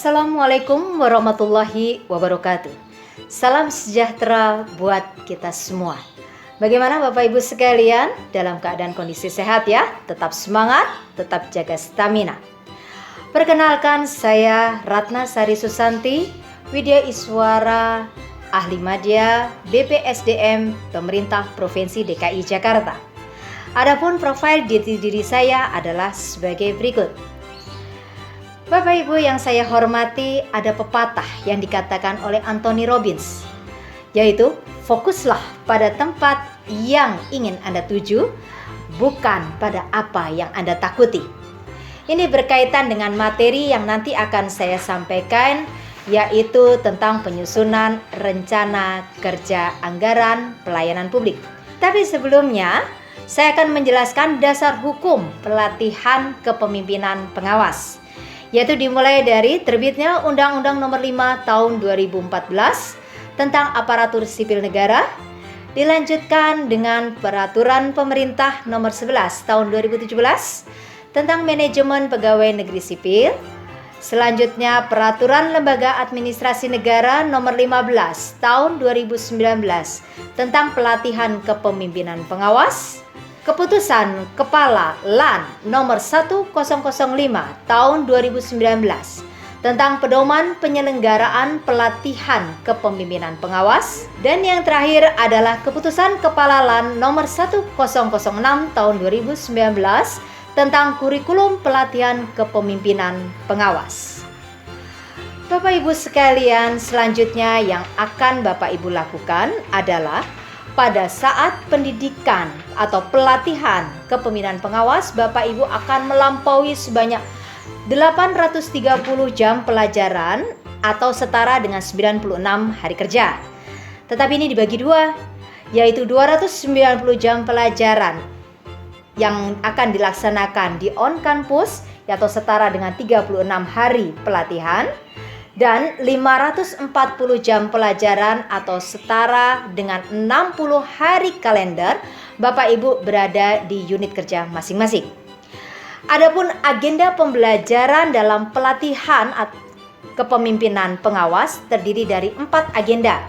Assalamualaikum warahmatullahi wabarakatuh. Salam sejahtera buat kita semua. Bagaimana Bapak Ibu sekalian? Dalam keadaan kondisi sehat ya? Tetap semangat, tetap jaga stamina. Perkenalkan, saya Ratna Sari Susanti, Widya Iswara, Ahli Madya BPSDM Pemerintah Provinsi DKI Jakarta. Adapun profil diri saya adalah sebagai berikut. Bapak Ibu yang saya hormati, ada pepatah yang dikatakan oleh Anthony Robbins, yaitu fokuslah pada tempat yang ingin Anda tuju, bukan pada apa yang Anda takuti. Ini berkaitan dengan materi yang nanti akan saya sampaikan, yaitu tentang penyusunan rencana kerja anggaran pelayanan publik. Tapi sebelumnya, saya akan menjelaskan dasar hukum pelatihan kepemimpinan pengawas, yaitu dimulai dari terbitnya Undang-Undang Nomor 5 Tahun 2014 tentang Aparatur Sipil Negara, dilanjutkan dengan Peraturan Pemerintah Nomor 11 Tahun 2017 tentang Manajemen Pegawai Negeri Sipil, selanjutnya Peraturan Lembaga Administrasi Negara Nomor 15 Tahun 2019 tentang Pelatihan Kepemimpinan Pengawas, Keputusan Kepala LAN Nomor 1005 Tahun 2019 tentang Pedoman Penyelenggaraan Pelatihan Kepemimpinan Pengawas, dan yang terakhir adalah Keputusan Kepala LAN Nomor 1006 Tahun 2019 tentang Kurikulum Pelatihan Kepemimpinan Pengawas. Bapak Ibu sekalian, selanjutnya yang akan Bapak Ibu lakukan adalah pada saat pendidikan atau pelatihan kepemimpinan pengawas, Bapak Ibu akan melampaui sebanyak 830 jam pelajaran atau setara dengan 96 hari kerja. Tetapi ini dibagi dua, yaitu 290 jam pelajaran yang akan dilaksanakan di on campus atau setara dengan 36 hari pelatihan, dan 540 jam pelajaran atau setara dengan 60 hari kalender Bapak Ibu berada di unit kerja masing-masing. Adapun agenda pembelajaran dalam pelatihan kepemimpinan pengawas terdiri dari 4 agenda.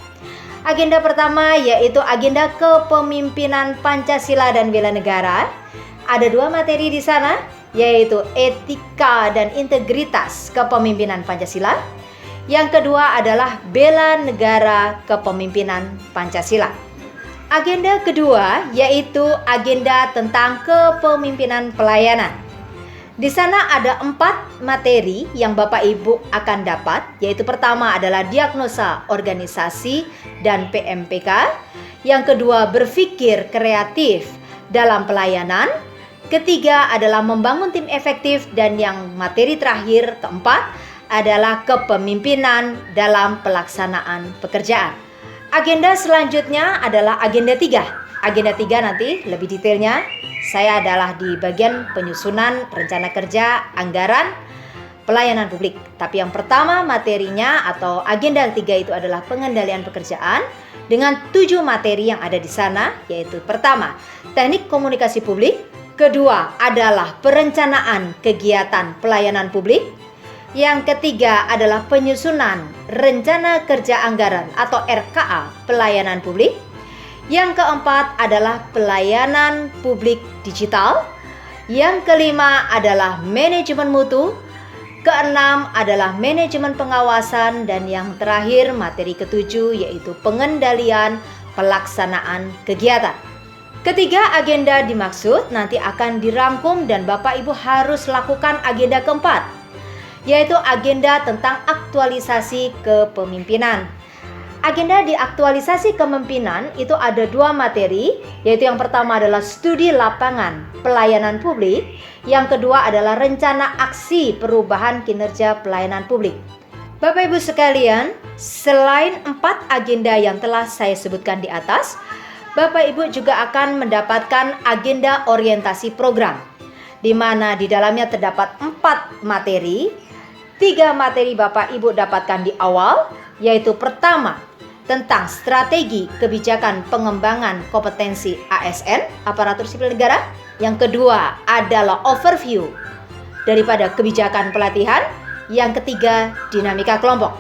Agenda pertama yaitu agenda kepemimpinan Pancasila dan bela negara. Ada 2 materi di sana, yaitu etika dan integritas kepemimpinan Pancasila. Yang kedua adalah bela negara kepemimpinan Pancasila. Agenda kedua yaitu agenda tentang kepemimpinan pelayanan. Di sana ada 4 materi yang Bapak Ibu akan dapat, yaitu pertama adalah diagnosa organisasi dan PMPK. Yang kedua berpikir kreatif dalam pelayanan. Ketiga adalah membangun tim efektif, dan yang materi terakhir keempat adalah kepemimpinan dalam pelaksanaan pekerjaan. Agenda selanjutnya adalah agenda 3. Agenda 3 nanti lebih detailnya saya adalah di bagian penyusunan rencana kerja anggaran pelayanan publik. Tapi yang pertama materinya atau agenda 3 itu adalah pengendalian pekerjaan dengan 7 materi yang ada di sana, yaitu pertama, teknik komunikasi publik. Kedua adalah perencanaan kegiatan pelayanan publik. Yang ketiga adalah penyusunan rencana kerja anggaran atau RKA pelayanan publik. Yang keempat adalah pelayanan publik digital. Yang kelima adalah manajemen mutu. Keenam adalah manajemen pengawasan, dan yang terakhir materi ketujuh yaitu pengendalian pelaksanaan kegiatan. Ketiga agenda dimaksud nanti akan dirangkum dan Bapak Ibu harus lakukan agenda keempat, yaitu agenda tentang aktualisasi kepemimpinan. Agenda di aktualisasi kepemimpinan itu ada 2 materi, yaitu yang pertama adalah studi lapangan pelayanan publik, yang kedua adalah rencana aksi perubahan kinerja pelayanan publik. Bapak Ibu sekalian, selain 4 agenda yang telah saya sebutkan di atas, Bapak Ibu juga akan mendapatkan agenda orientasi program, di mana di dalamnya terdapat 4 materi. 3 materi Bapak Ibu dapatkan di awal, yaitu pertama tentang strategi kebijakan pengembangan kompetensi ASN, aparatur sipil negara. Yang kedua adalah overview daripada kebijakan pelatihan. Yang ketiga, dinamika kelompok.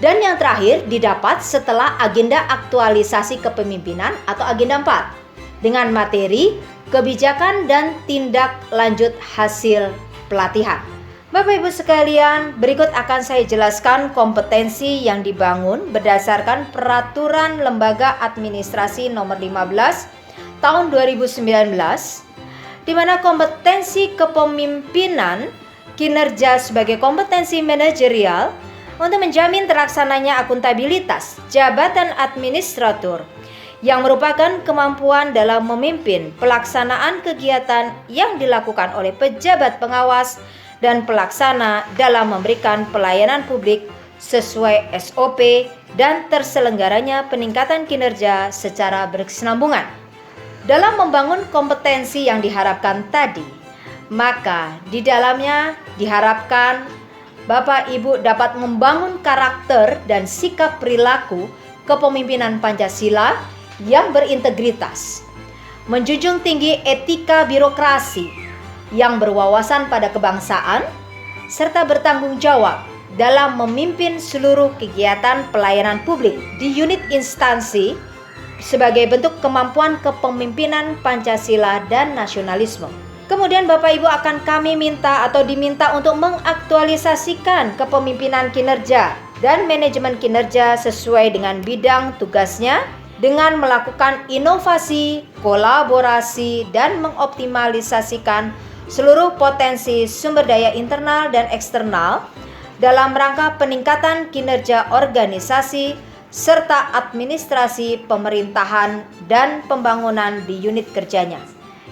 Dan yang terakhir didapat setelah agenda aktualisasi kepemimpinan atau agenda 4 dengan materi, kebijakan, dan tindak lanjut hasil pelatihan. Bapak Ibu sekalian, berikut akan saya jelaskan kompetensi yang dibangun berdasarkan Peraturan Lembaga Administrasi Nomor 15 Tahun 2019, di mana kompetensi kepemimpinan kinerja sebagai kompetensi manajerial untuk menjamin terlaksananya akuntabilitas jabatan administrator yang merupakan kemampuan dalam memimpin pelaksanaan kegiatan yang dilakukan oleh pejabat pengawas dan pelaksana dalam memberikan pelayanan publik sesuai SOP dan terselenggaranya peningkatan kinerja secara berkesinambungan. Dalam membangun kompetensi yang diharapkan tadi, maka di dalamnya diharapkan Bapak Ibu dapat membangun karakter dan sikap perilaku kepemimpinan Pancasila yang berintegritas, menjunjung tinggi etika birokrasi yang berwawasan pada kebangsaan, serta bertanggung jawab dalam memimpin seluruh kegiatan pelayanan publik di unit instansi sebagai bentuk kemampuan kepemimpinan Pancasila dan nasionalisme. Kemudian Bapak Ibu akan kami minta atau diminta untuk mengaktualisasikan kepemimpinan kinerja dan manajemen kinerja sesuai dengan bidang tugasnya dengan melakukan inovasi, kolaborasi, dan mengoptimalisasikan seluruh potensi sumber daya internal dan eksternal dalam rangka peningkatan kinerja organisasi serta administrasi pemerintahan dan pembangunan di unit kerjanya.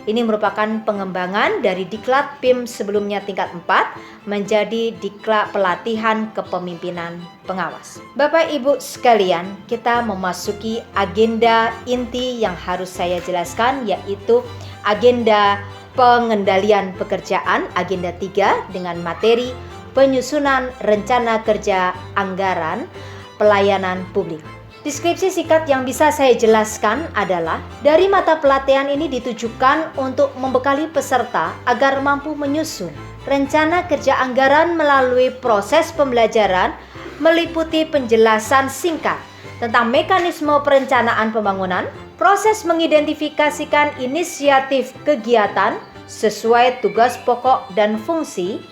Ini merupakan pengembangan dari Diklat PIM sebelumnya tingkat 4 menjadi Diklat Pelatihan Kepemimpinan Pengawas. Bapak Ibu sekalian, kita memasuki agenda inti yang harus saya jelaskan, yaitu agenda pengendalian pekerjaan, agenda 3 dengan materi penyusunan rencana kerja anggaran pelayanan publik. Deskripsi singkat yang bisa saya jelaskan adalah dari mata pelatihan ini ditujukan untuk membekali peserta agar mampu menyusun rencana kerja anggaran melalui proses pembelajaran meliputi penjelasan singkat tentang mekanisme perencanaan pembangunan, proses mengidentifikasikan inisiatif kegiatan sesuai tugas pokok dan fungsi,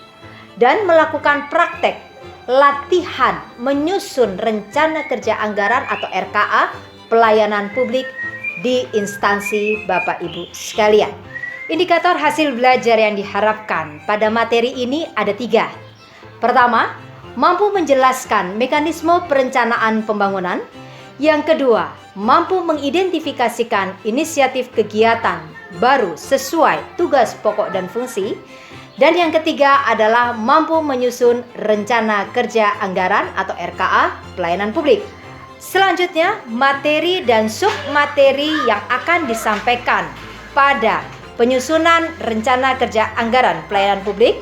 dan melakukan praktek latihan menyusun rencana kerja anggaran atau RKA pelayanan publik di instansi Bapak Ibu sekalian. Indikator hasil belajar yang diharapkan pada materi ini ada 3. Pertama, mampu menjelaskan mekanisme perencanaan pembangunan. Yang kedua, mampu mengidentifikasikan inisiatif kegiatan baru sesuai tugas pokok dan fungsi. Dan yang ketiga adalah mampu menyusun rencana kerja anggaran atau RKA pelayanan publik. Selanjutnya, materi dan submateri yang akan disampaikan pada penyusunan rencana kerja anggaran pelayanan publik.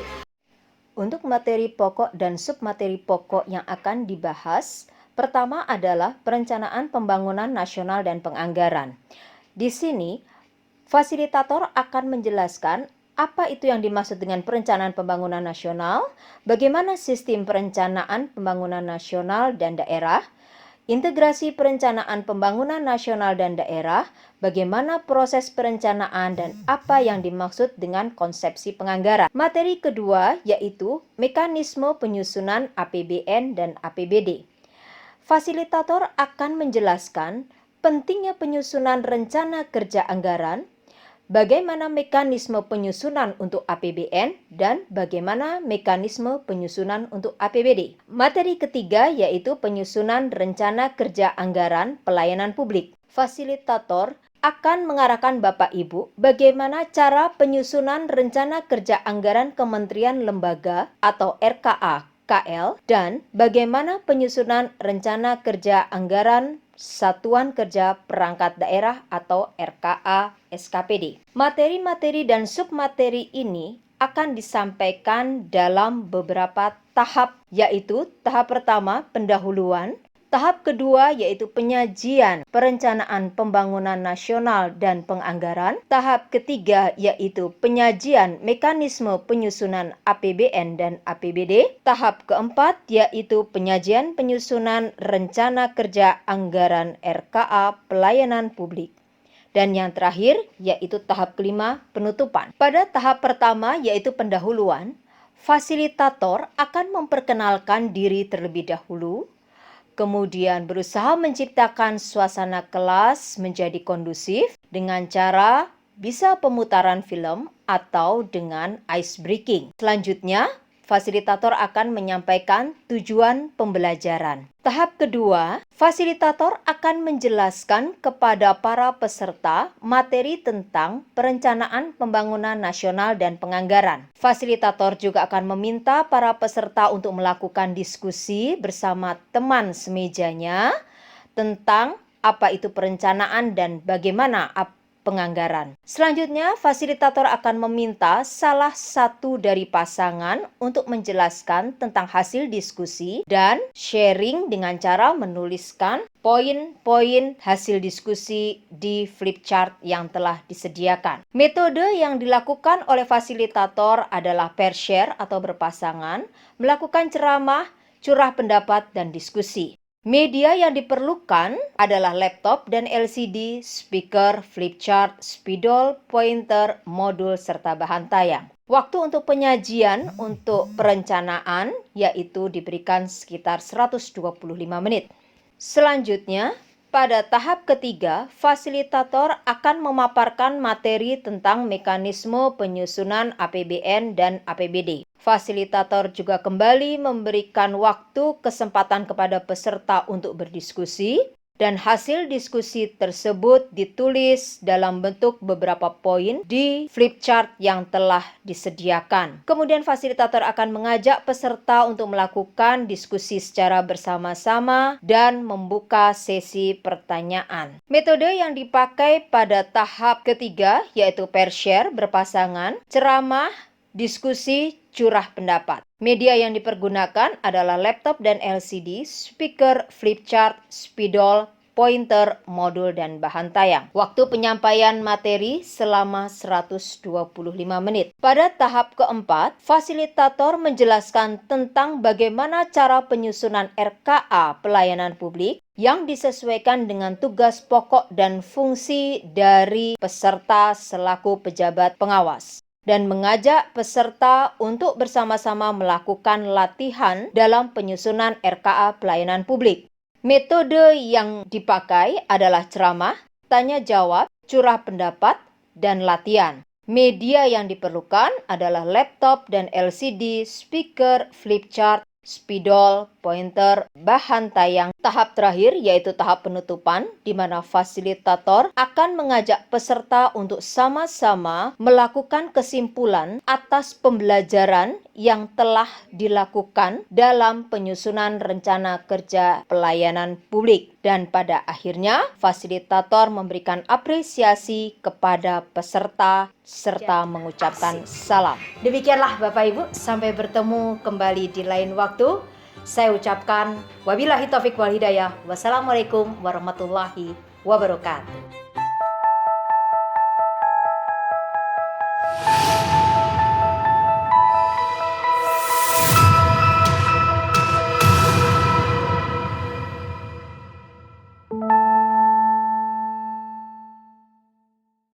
Untuk materi pokok dan submateri pokok yang akan dibahas, pertama adalah perencanaan pembangunan nasional dan penganggaran. Di sini, fasilitator akan menjelaskan apa itu yang dimaksud dengan perencanaan pembangunan nasional, bagaimana sistem perencanaan pembangunan nasional dan daerah, integrasi perencanaan pembangunan nasional dan daerah, bagaimana proses perencanaan dan apa yang dimaksud dengan konsepsi penganggaran. Materi kedua yaitu mekanisme penyusunan APBN dan APBD. Fasilitator akan menjelaskan pentingnya penyusunan rencana kerja anggaran, bagaimana mekanisme penyusunan untuk APBN, dan bagaimana mekanisme penyusunan untuk APBD. Materi ketiga yaitu penyusunan rencana kerja anggaran pelayanan publik. Fasilitator akan mengarahkan Bapak Ibu bagaimana cara penyusunan rencana kerja anggaran kementerian lembaga atau RKA KL dan bagaimana penyusunan rencana kerja anggaran Satuan Kerja Perangkat Daerah atau RKA SKPD. Materi-materi dan submateri ini akan disampaikan dalam beberapa tahap, yaitu tahap pertama pendahuluan, Tahap kedua yaitu penyajian perencanaan pembangunan nasional dan penganggaran. Tahap ketiga yaitu penyajian mekanisme penyusunan APBN dan APBD. Tahap keempat yaitu penyajian penyusunan rencana kerja anggaran RKA pelayanan publik. Dan yang terakhir yaitu tahap kelima, penutupan. Pada tahap pertama yaitu pendahuluan, fasilitator akan memperkenalkan diri terlebih dahulu, kemudian berusaha menciptakan suasana kelas menjadi kondusif dengan cara bisa pemutaran film atau dengan ice breaking. Selanjutnya, fasilitator akan menyampaikan tujuan pembelajaran. Tahap kedua, fasilitator akan menjelaskan kepada para peserta materi tentang perencanaan pembangunan nasional dan penganggaran. Fasilitator juga akan meminta para peserta untuk melakukan diskusi bersama teman semejanya tentang apa itu perencanaan dan bagaimana penganggaran. Selanjutnya, fasilitator akan meminta salah satu dari pasangan untuk menjelaskan tentang hasil diskusi dan sharing dengan cara menuliskan poin-poin hasil diskusi di flip chart yang telah disediakan. Metode yang dilakukan oleh fasilitator adalah pair share atau berpasangan, melakukan ceramah, curah pendapat, dan diskusi. Media yang diperlukan adalah laptop dan LCD, speaker, flip chart, spidol, pointer, modul, serta bahan tayang. Waktu untuk penyajian untuk perencanaan yaitu diberikan sekitar 125 menit. Selanjutnya, pada tahap ketiga, fasilitator akan memaparkan materi tentang mekanisme penyusunan APBN dan APBD. Fasilitator juga kembali memberikan waktu kesempatan kepada peserta untuk berdiskusi, dan hasil diskusi tersebut ditulis dalam bentuk beberapa poin di flip chart yang telah disediakan. Kemudian fasilitator akan mengajak peserta untuk melakukan diskusi secara bersama-sama dan membuka sesi pertanyaan. Metode yang dipakai pada tahap ketiga yaitu pair share berpasangan, ceramah, diskusi, curah pendapat. Media yang dipergunakan adalah laptop dan LCD, speaker, flip chart, spidol, pointer, modul, dan bahan tayang. Waktu penyampaian materi selama 125 menit. Pada tahap keempat, fasilitator menjelaskan tentang bagaimana cara penyusunan RKA pelayanan publik yang disesuaikan dengan tugas pokok dan fungsi dari peserta selaku pejabat pengawas, dan mengajak peserta untuk bersama-sama melakukan latihan dalam penyusunan RKA pelayanan publik. Metode yang dipakai adalah ceramah, tanya jawab, curah pendapat, dan latihan. Media yang diperlukan adalah laptop dan LCD, speaker, flip chart, spidol, pointer, bahan tayang. Tahap terakhir yaitu tahap penutupan, di mana fasilitator akan mengajak peserta untuk sama-sama melakukan kesimpulan atas pembelajaran yang telah dilakukan dalam penyusunan rencana kerja pelayanan publik. Dan pada akhirnya, fasilitator memberikan apresiasi kepada peserta serta mengucapkan salam. Demikianlah Bapak Ibu, sampai bertemu kembali di lain waktu. Saya ucapkan wabillahi taufik wal hidayah. Wassalamualaikum warahmatullahi wabarakatuh.